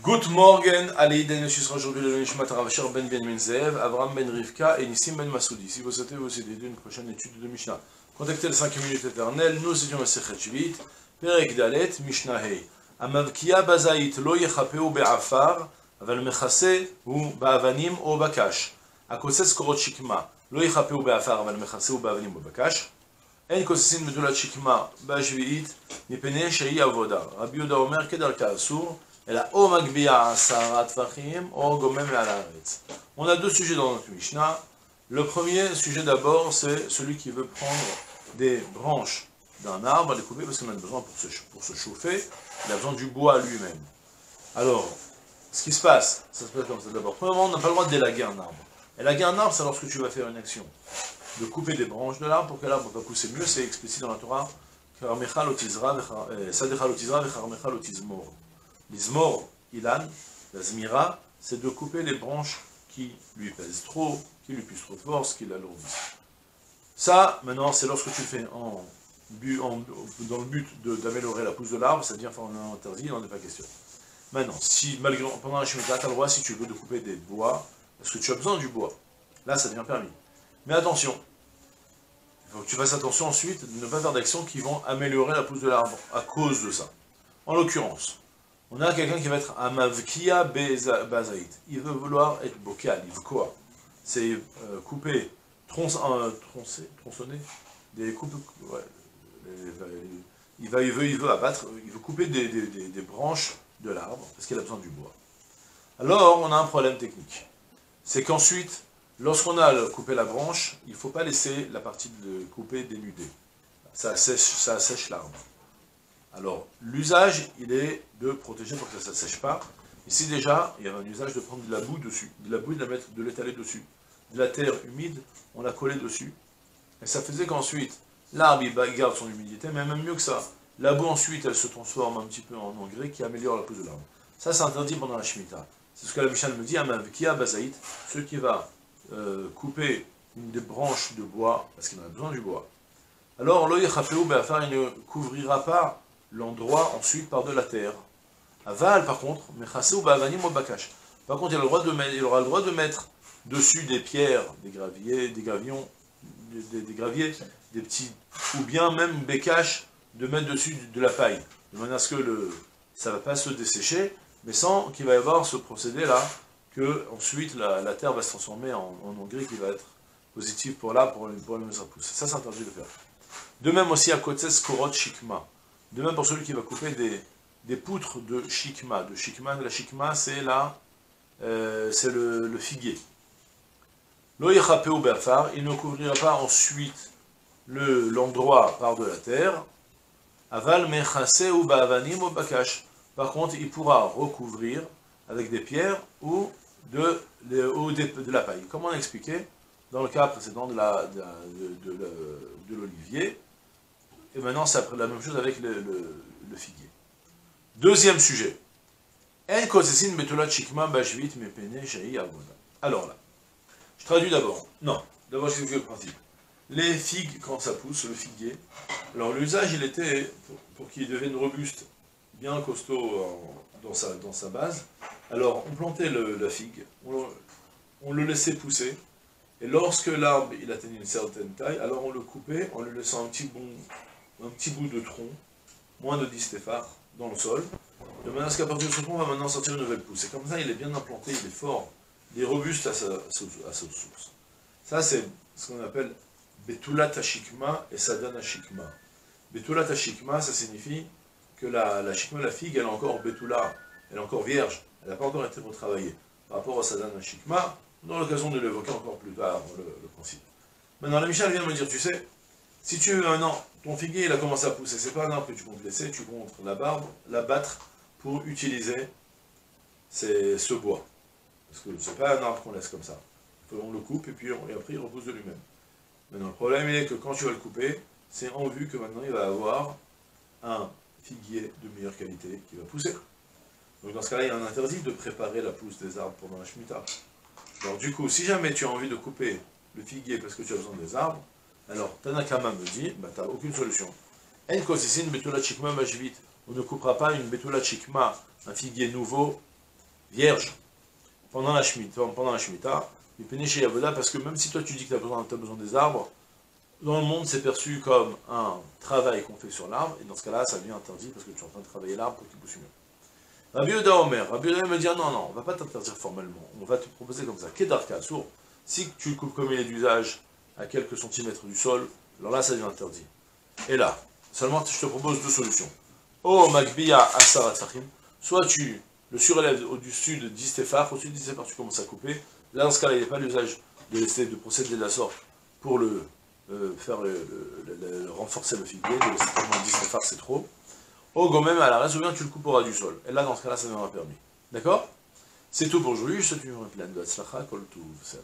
Good morning, Aleïden, ce sera aujourd'hui le Nishmat Ravachar ben Benjamin Zev, Avram ben Rivka et Nissim ben Masoudi. Si vous souhaitez vous aider d'une prochaine étude de Mishnah, contactez le 5 minutes éternelles, nous étudions la Sechet Shvit, Perek Dalet, Mishnah Hei. Amavkia bazait lo yechapeu be'afar, aval mechase ou ba'avanim ou bakash. Akoses korot shikma, lo yechapeu be'afar, aval mechase ou ba'avanim ou bakash. En kosesin medulat shikma ba'shvi'it, mipene shei avoda. Rabbi Yehuda Omer kedar ka'asur. On a deux sujets dans notre Mishnah. Le premier sujet d'abord, c'est celui qui veut prendre des branches d'un arbre, les couper parce qu'on a besoin pour se chauffer, il a besoin du bois lui-même. Alors, ce qui se passe, ça se passe comme ça d'abord. Premièrement, on n'a pas le droit d'élaguer un arbre. Élaguer un arbre, c'est lorsque tu vas faire une action de couper des branches de l'arbre pour que l'arbre va pousser mieux, c'est explicite dans la Torah. L'izmor, ilan, la zmira, c'est de couper les branches qui lui pèsent trop, qui lui puissent trop de force, qui l'alourdissent. Ça, maintenant, c'est lorsque tu le fais dans le but d'améliorer la pousse de l'arbre, c'est-à-dire on a interdit, il n'en est pas question. Maintenant, si pendant la Shemitah, tu as le droit, si tu veux, de couper des bois, parce que tu as besoin du bois, là, ça devient permis. Mais attention, il faut que tu fasses attention ensuite de ne pas faire d'actions qui vont améliorer la pousse de l'arbre à cause de ça. En l'occurrence, on a quelqu'un qui va être amavkia bazaït. Il veut vouloir être bocal, il veut quoi? C'est couper, tronçonner, des coupes, ouais, il veut abattre, il veut couper des branches de l'arbre, parce qu'il a besoin du bois. Alors, on a un problème technique. C'est qu'ensuite, lorsqu'on a coupé la branche, il ne faut pas laisser la partie de couper dénudée. Ça assèche l'arbre. Alors, l'usage, il est de protéger pour que ça ne sèche pas. Ici déjà, il y a un usage de prendre de la boue dessus, de la boue et de l'étaler dessus. De la terre humide, on l'a collé dessus. Et ça faisait qu'ensuite, l'arbre, il garde son humidité, mais même mieux que ça. La boue, ensuite, elle se transforme un petit peu en engrais qui améliore la pousse de l'arbre. Ça, c'est interdit pendant la Shemitah. C'est ce que la Mishnah me dit, Amavkia bazaït, ceux qui va couper des branches de bois, parce qu'il en a besoin du bois. Alors, lo yechapeu be'afar, il ne couvrira pas l'endroit ensuite par de la terre. Aval, par contre, mechase ou ba'avanim ou bakash. Par contre, il aura le droit de mettre dessus des pierres, des graviers, des petits, ou bien même bekash, de mettre dessus de la paille, de manière à ce que ça ne va pas se dessécher, mais sans qu'il va y avoir ce procédé-là, que ensuite la terre va se transformer en engrais qui va être positif pour l'arbre, pour le pousse. Ça, c'est interdit de faire. De même aussi à côté, skorot shikma. De même pour celui qui va couper des poutres de shikma. La shikma, c'est le figuier. Lo yechapeu be'afar, il ne couvrira pas ensuite l'endroit par de la terre. Aval mechase ou ba'avanim ou bakash. Par contre, il pourra recouvrir avec des pierres ou de la paille. Comme on a expliqué dans le cas précédent de l'olivier. Et maintenant, c'est la même chose avec le figuier. Deuxième sujet. Alors là, je traduis d'abord. Non, d'abord, je explique le principe. Les figues, quand ça pousse, le figuier, alors l'usage, il était, pour qu'il devienne robuste, bien costaud dans sa base, alors on plantait la figue, on le laissait pousser, et lorsque l'arbre il atteignait une certaine taille, alors on le coupait en lui laissant un petit bout de tronc, moins de 10 stéphares, dans le sol, de manière à ce qu'à partir de ce tronc, on va maintenant sortir une nouvelle pousse. Et comme ça, il est bien implanté, il est fort, il est robuste à sa source. Ça, c'est ce qu'on appelle Betulat Hashikma et Sadan Hashikma. Betulat Hashikma, ça signifie que la shikma, la figue, elle est encore Betula, elle est encore vierge, elle n'a pas encore été retravaillée. Par rapport à Sadan Hashikma, on aura l'occasion de l'évoquer encore plus tard, le principe. Maintenant, la Mishnah vient de me dire, tu sais, si tu veux un an, ton figuier il a commencé à pousser, c'est pas un arbre que tu comptes laisser, tu comptes l'abattre pour utiliser ce bois. Parce que c'est pas un arbre qu'on laisse comme ça. On le coupe et puis après il repousse de lui-même. Maintenant, le problème il est que quand tu vas le couper, c'est en vue que maintenant il va avoir un figuier de meilleure qualité qui va pousser. Donc dans ce cas-là, il y a un interdit de préparer la pousse des arbres pendant la Shemitah. Alors du coup, si jamais tu as envie de couper le figuier parce que tu as besoin des arbres, alors Tanakama me dit, bah tu n'as aucune solution. En kosisin betulat shikma majvit. On ne coupera pas une betulat shikma, un figuier nouveau, vierge, pendant la Shemitah, il pénèche chez Yavoda, parce que même si toi tu dis que tu as besoin des arbres, dans le monde c'est perçu comme un travail qu'on fait sur l'arbre, et dans ce cas-là, ça devient interdit, parce que tu es en train de travailler l'arbre pour qu'il pousse mieux. Rabbi Yehuda Omer, Rabbi Yehuda me dit, non, on va pas t'interdire formellement, on va te proposer comme ça, Kedarka, sourd, si tu le coupes comme il est d'usage, à quelques centimètres du sol, alors là ça devient interdit. Et là, seulement je te propose deux solutions. Oh Magbiya Asara Tfachim, soit tu le surélèves au-dessus de 10 téphars, au-dessus de 10 téphars tu commences à couper, là dans ce cas-là il n'y a pas l'usage de procéder de la sorte pour renforcer le figuier, de laisser tellement 10 téphars c'est trop. Oh Gomem à la reste, ou bien tu le couperas du sol, et là dans ce cas-là ça deviendra permis. D'accord? C'est tout pour aujourd'hui, je te souhaite une pleine de Hatzlacha, Kol Tuv, Selah.